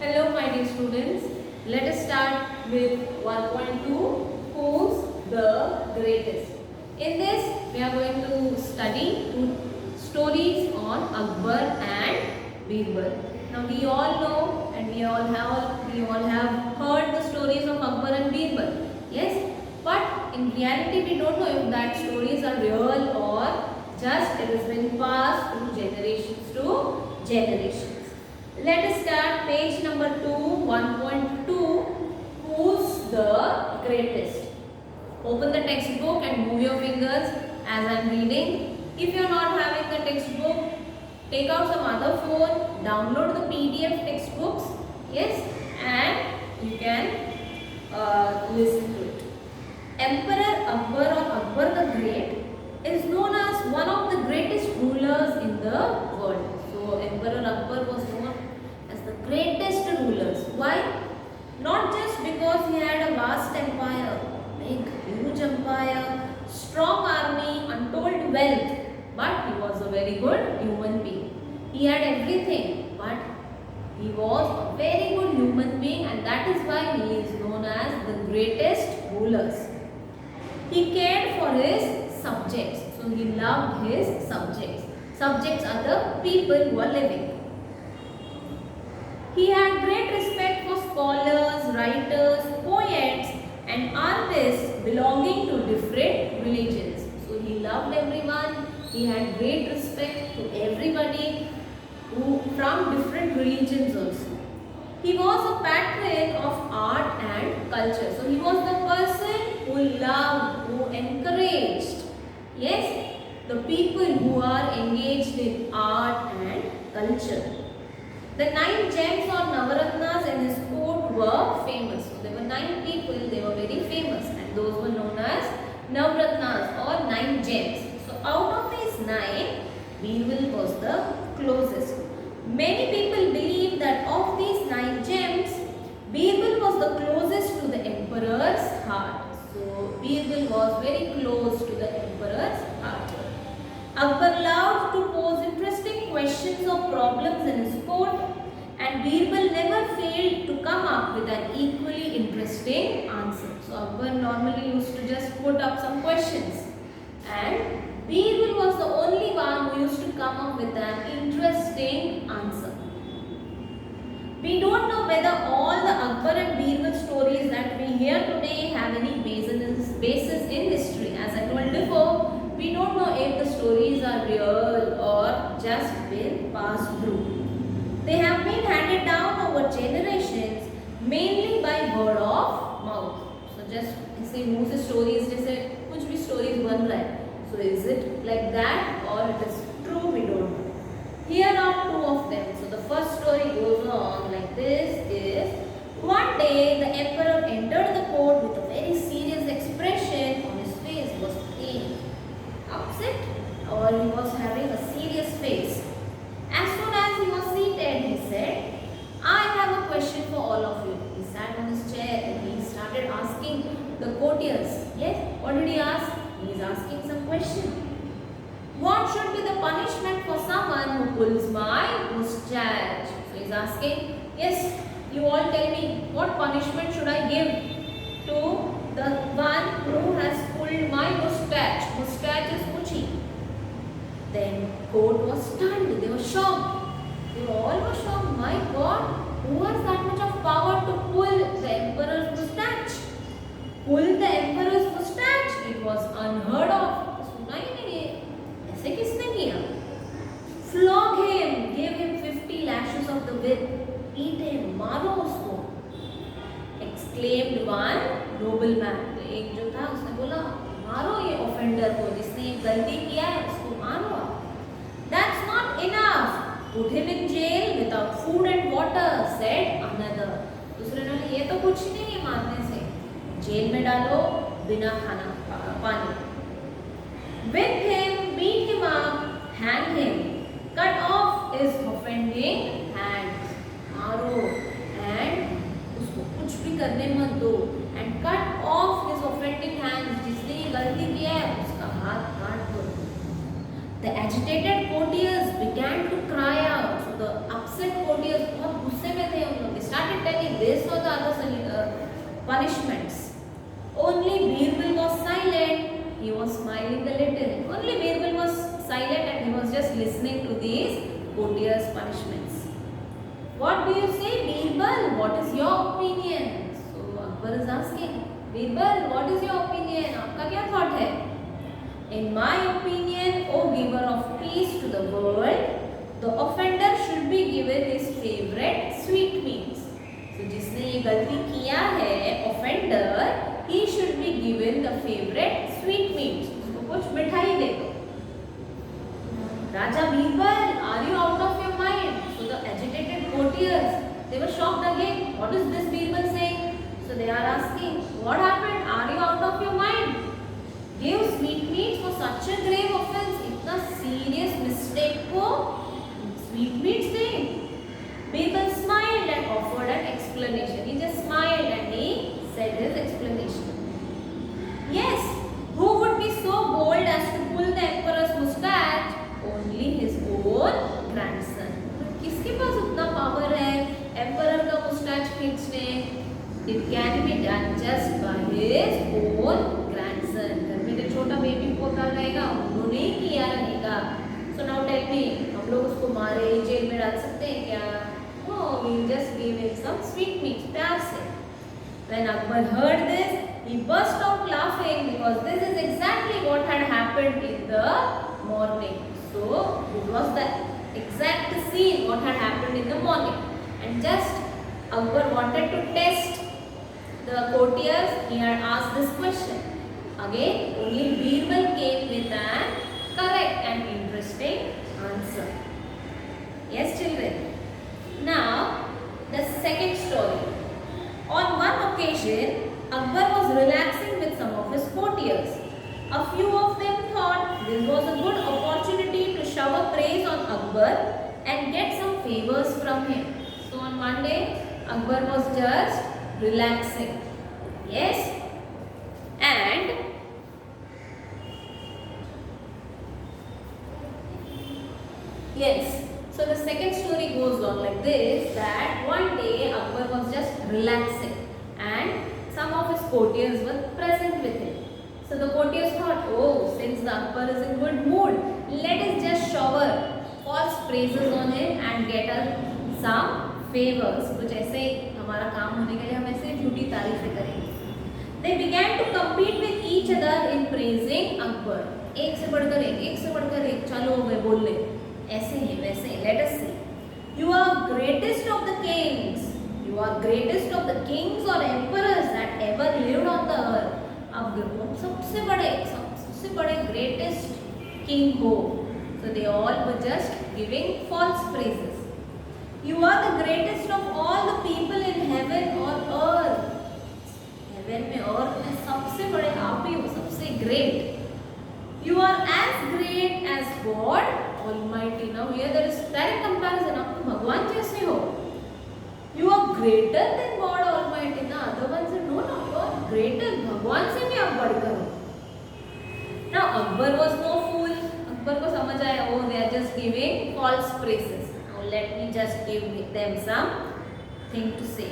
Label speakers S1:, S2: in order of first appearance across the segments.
S1: Hello my dear students, let us start with 1.2, who's the greatest. In this we are going to study two stories on Akbar and Birbal. Now we all know and we all have heard the stories of Akbar and Birbal. Yes, but in reality we don't know if that stories are real or just it has been passed through generations to generations. Let us start page number 2, 1.2. Who's the greatest? Open the textbook and move your fingers as I am reading. If you are not having the textbook, take out some other phone, download the PDF textbooks, yes, and you can listen to it. Emperor Akbar or Akbar the Great is known as one of the greatest rulers in the world. So Emperor Akbar was known as the greatest rulers. Why? Not just because he had a vast empire, big, huge empire, strong army, untold wealth, but he was a very good human being. He had everything, but he was a very good human being, and that is why he is known as the greatest rulers. He cared for his subjects, so he loved his subjects. Subjects are the people who are living. He had great respect for scholars, writers, poets and artists belonging to different religions. So he loved everyone. He had great respect to everybody from different religions also. He was a patron of art and culture. So he was the person who loved, who encouraged, yes, the people who are engaged in art and culture. The 9 gems or Navaratnas in his court were famous. So there were 9 people, they were very famous, and those were known as Navaratnas or 9 gems. So out of these 9, Birbal was the closest. Many people believe that of these 9 gems, Birbal was the closest to the emperor's heart. So Birbal was very close to the emperor's heart. Akbar loved to pose interesting questions or problems in his court, and Birbal never failed to come up with an equally interesting answer. So Akbar normally used to just put up some questions, and Birbal was the only one who used to come up with an interesting answer. We don't know whether all the Akbar and Birbal stories that we hear today have any basis in history. As I told before, we don't know if the stories are real or just been passed through. They have been handed down over generations, mainly by word of mouth. So just ऐसे मुंह से stories जैसे कुछ भी stories बन रहा है. So is it like that or it is true? We don't know. Here are 2 of them. So the first story goes on like this: is one day the emperor entered the court with a very serious expression on his face. He was plain upset or he was having a serious face. As soon as he was seated, he said, I have a question for all of you. He sat on his chair and he started asking the courtiers. Yes, what did he ask? He is asking some question. What should be the punishment for someone who pulls my mustache? So he is asking, yes, you all tell me, what punishment should I give to the one who has pulled my mustache? Mustache is muchi. Then court was stunned. They were shocked. They all were shocked. My God, who has that much of power to pull the emperor's mustache? Pull the emperor's mustache? It was unheard of. सुना ही नहीं है. ऐसे किसने किया? Flog him. Give him 50 lashes of the whip. Beat him. मारो उसको. Exclaimed one nobleman. तो एक जो था उसने बोला मारो ये offender को जिसने ये गलती किया है उसको मारो. That's not enough. Put him in jail without food and water, said another. दूसरे ने ये तो कुछ नहीं है मारने से. जेल में डालो बिना खाना पानी. Whip him, beat him up, hang him, cut off his offending hands. मारो and उसको कुछ भी करने मत दो. And cut off his offending hands. जिसने ये गलती किया है उसका हाथ काट दो. The agitated courtiers began to cry out. So the upset courtiers बहुत गुस्से में थे. उन लोग started telling this or the other punishments. Only Birbal was silent. He was smiling a little. Only Birbal was silent and he was just listening to these courtiers' punishments. What do you say, Birbal? What is your opinion? So Akbar is asking, Birbal, what is your opinion? आपका क्या thought है? In my opinion, O giver of peace to the world, the offender should be given his favorite sweetmeats. So जिसने ये गलती किया है, offender, he should be given the favorite sweetmeats. उसको कुछ मिठाई दे दो. Raja Birbal, are you out of your mind? So the agitated courtiers, they were shocked again. What is this Birbal saying? So they are asking, what happened? Are you out of your mind? Give sweetmeats for such a grave offense. इतना serious mistake को sweetmeats they. Birbal smiled and offered an explanation. He just smiled and he said his explanation. Yes, who would be so bold as to pull the emperor's moustache? Only his own grandson. किसके पास उतना power है emperor का moustache खींचने? It can be done just by his own grandson. घर में जो छोटा baby पोता रहेगा उन्होंने ही किया रहेगा. So now tell me, हम लोग उसको मारे जेल में डाल सकते हैं क्या? No, we'll just give him some sweetmeats प्यार से. When Akbar heard this, he burst out laughing because this is exactly what had happened in the morning. So it was the exact scene what had happened in the morning. And just Akbar wanted to test the courtiers. He had asked this question. Again, only Birbal came with an correct and interesting answer. Yes, children. Now, the second story. On one occasion, Akbar was relaxing with some of his courtiers. A few of them thought this was a good opportunity to shower praise on Akbar and get some favors from him. So on one day, Akbar was just relaxing. Yes? And yes. So the second story goes on like this, that one day Akbar was just relaxing and some of his courtiers were present with him. So the courtiers thought, oh, since the Akbar is in good mood, let us just shower false praises on him and get us some favors. तो जैसे हमारा काम होने के लिए हम ऐसे झूठी तारीफें करेंगे. They began to compete with each other in praising Akbar. एक से बढ़कर एक चलो वे बोल ले. ऐसे ही वैसे. Let us see. You are greatest of the kings. You are greatest of the kings or emperors that ever lived on the earth. अब सबसे बड़े greatest king हो. So they all were just giving false praises. You are the greatest of all the people in heaven or earth. Heaven में earth में सबसे बड़े आप ही हो, सबसे great. You are as great as God Almighty. Now here there is direct comparison. आप तो भगवान जैसे हो. You are greater than God Almighty. ना other one said no, you are greater. भगवान से भी आप बढ़कर हो. Now Akbar was no fool. Akbar को समझ आया, oh they are just giving false praises. Now let me just give them some thing to say.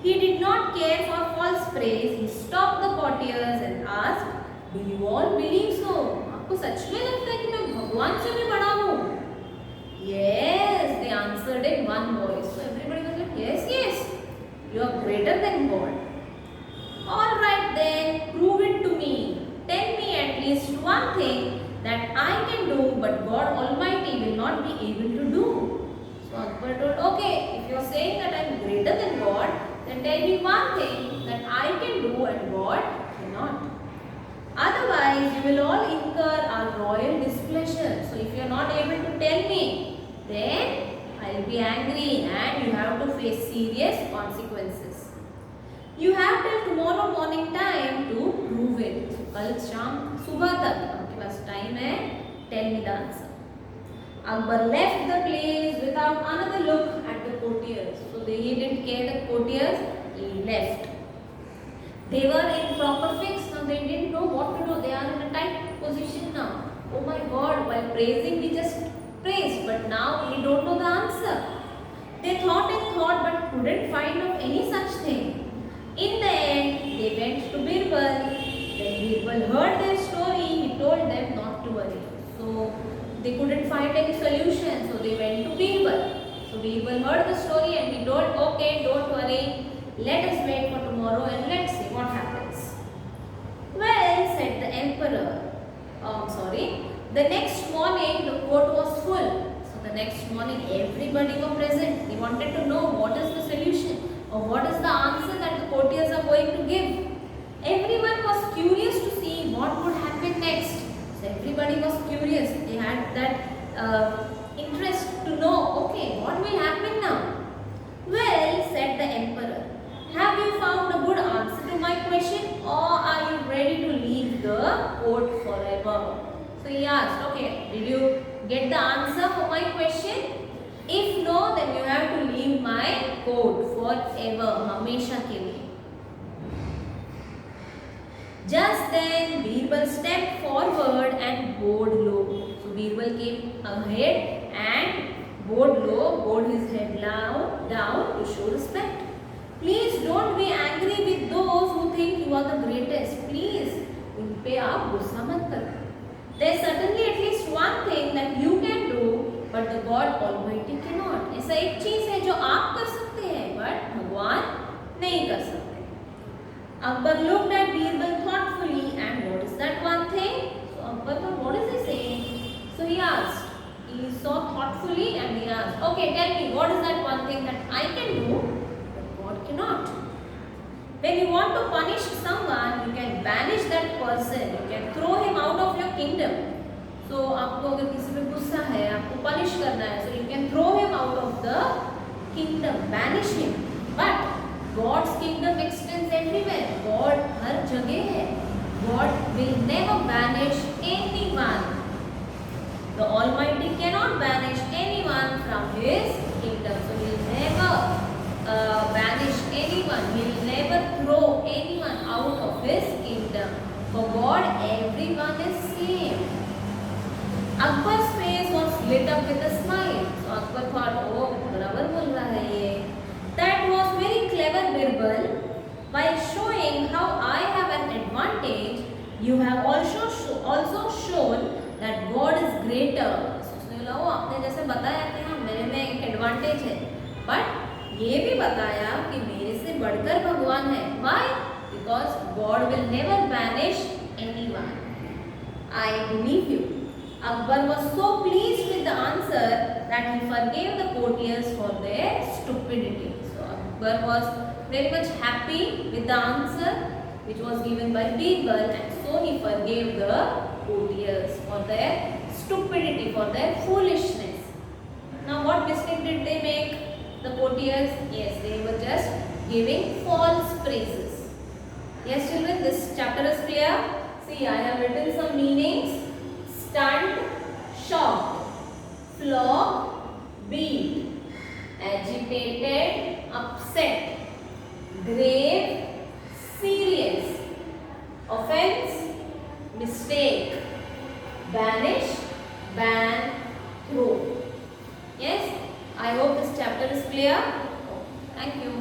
S1: He did not care for false praise. He stopped the courtiers and asked, do you all believe so? आपको सच में लगता है कि मैं भगवान से भी बड़ा हूँ? Yes, they answered in one voice. So everybody was like, yes, you are greater than God. All right then, prove it to me. Tell me at least one thing that I can do, but God Almighty will not be able to do. So Akbar told, okay, if you are saying that I am greater than God, then tell me one thing that I can do and God cannot. Otherwise, you will all incur our royal displeasure. So if you are not able to tell me, then I will be angry and you have to face serious consequences. You have till tomorrow morning time to prove it. So कल शाम सुबह तक आपके पास time है. Tell me the answer. Akbar left the place without another look at the courtiers. So he didn't care the courtiers. He left. They were in proper fix. Now they didn't know what to do. They are in a tight position now. Oh my God! While praising, we just praised, but now we don't know the answer. They thought and thought but couldn't find of any such thing. In the end, they went to Birbal. When Birbal heard their story, he told them not to worry. So they couldn't find any solution, so they went to Birbal. So Birbal heard the story and he told, okay, don't worry, let us wait for tomorrow and let's see what happens. Well, said the emperor. The next morning the court was full. So the next morning everybody were present. They wanted to know what is the solution or what is the answer that the courtiers are going to give. Everyone was curious to see what would happen next. So everybody was curious. They had that interest to know, okay, what will happen now? Well, said the emperor, have you found a good answer to my question or are you ready to leave the court forever? So he asked, okay, did you get the answer for my question? If no, then you have to leave my court forever, hamesha ke liye. Just then, Birbal stepped forward and bowed low. So Birbal came ahead and bowed low, bowed his head down to show respect. Please don't be angry with those who think you are the greatest. Please, उन पे आप गुस्सा मत करो. There is certainly at least one thing that you can do, but the God Almighty cannot. ऐसा एक चीज है जो आप कर सकते हैं, but भगवान नहीं कर सकते. Akbar looked at Birbal thoughtfully, and what is that one thing? So Akbar thought, what is he saying? So he asked. He saw thoughtfully and he asked, okay, tell me, what is that one thing that I can do, but God cannot? When you want to punish someone, you can banish that person. You can throw him out of your kingdom. So आपको अगर किसी पे गुस्सा है, आपको punish करना है, so you can throw him out of the kingdom, banish him. But God's kingdom extends everywhere. God हर जगह है. God will never banish anyone. The Almighty cannot banish anyone from His kingdom. So He will never banish anyone. He will never throw anyone out of His kingdom. For God, everyone is same. Akbar's face was lit up with a smile. So Akbar thought, oh, बराबर बोल रहा है ये. That was very clever, Birbal. By showing how I have an advantage, you have also shown that God is greater. So आपने जैसे बताया कि हाँ मेरे में एक एडवांटेज है, बट ये भी बताया कि मेरे से बढ़कर भगवान है. Why? Because God will never banish anyone. I believe you. Akbar was so pleased with the answer that he forgave the courtiers for their stupidity. So Akbar was very much happy with the answer which was given by Birbal, and so he forgave the courtiers for their stupidity, for their foolishness. Now what mistake did they make? The courtiers, yes, they were just giving false praises. Yes children, this chapter is clear. See, I have written some meanings. Stunned, shocked, flogged, beat, agitated, upset, grave, serious, offense, mistake, banish, ban, throw. Yes, I hope this chapter is clear. Thank you.